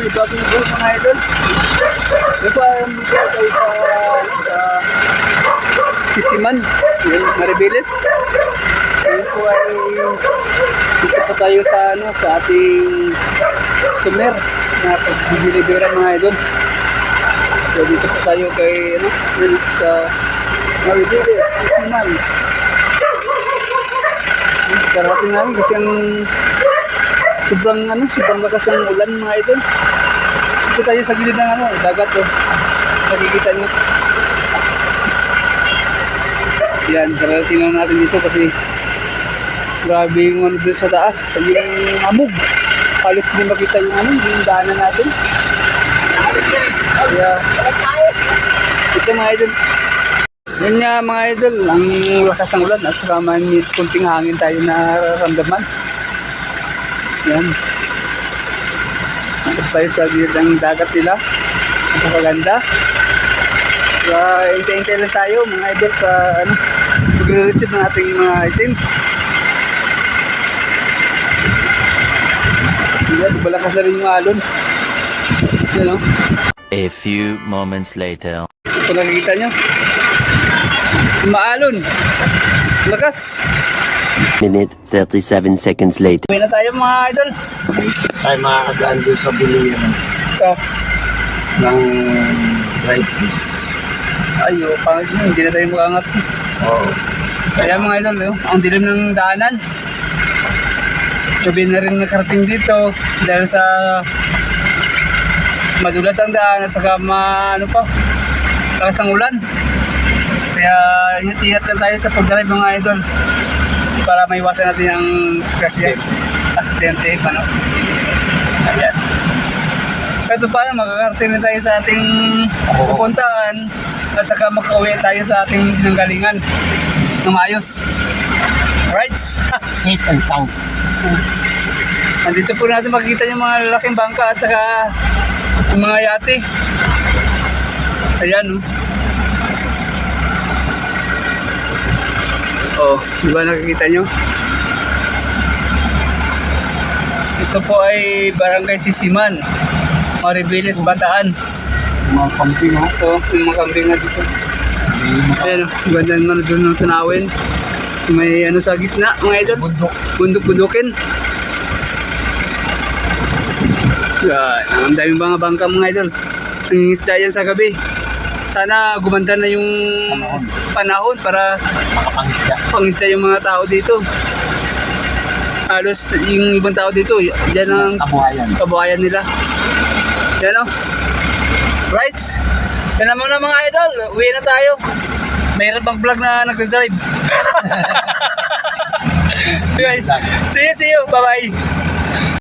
bagong vlog mga idol. Ito po ay tayo sa Sisiman, yan, Maribeles. Ngayon po ay dito po tayo sa sa ating customer na pag-deliveran mga idol. So dito po tayo kay sa Maribeles, Sisiman. Karating namin kasi ang sobrang lakas ng ulan mga idol. Dito tayo sa gilid ng dagat nakikita nyo. Yan, karating lang natin dito kasi grabe yung doon sa taas, yung amog. Halos hindi makita yung daanan natin. Kaya ito mga idol. Yan nga mga idol, ang lakas ng ulan at saka may kunting hangin tayo nararamdaman. Yan. Ito tayo sa gilid ng dagat nila. Ang kaganda. So, hintay-hintay lang tayo mga idol sa magre-receive ng ating mga items. Yan, balakas na rin yung alon. Yan o. A few moments later. Ito nakikita nyo. Maalon. Lakas. Minute 37 seconds later. Uwi na tayo mga idol. Tayo makakadaan doon sa bilihan So, ng dry fish. ayo, pangit mo, hindi na tayo makangat. Oo. Kaya mga idol, ang dilim ng daanan. Sabi na rin nakarating dito dahil sa madulas ang daan at saka lakas ng ulan. Kaya ingat lang tayo sa pag-drive mga idol para maiwasan natin ang aksidente. Ayan. Kahit paano makakarating na tayo sa ating pupuntaan at saka makauwi tayo sa ating nanggalingan ng maayos. Right? Safe and sound. Nandito po natin makikita yung mga lalaking bangka at saka yung mga yate. Ayan. Di ba nakikita nyo? Ito po ay Barangay Sisiman, Maribeles, Bataan. Mga camping ha. Yung mga kambing na dito. Ayan, ganda naman doon ng tanawin. May sa gitna, mga idol. Bundok. Bundok-bundukin. Yan, ang daming mga bangka mga idol. Ang isda yan sa gabi. Sana gumanda na yung panahon para pangisda yung mga tao dito. Halos yung ibang tao dito, dyan ang kabuhayan nila. Yan o. Right? Yan naman na mga idol. Uwi na tayo. Mayroon pang vlog na nagdadrive. Okay. See you. Bye-bye.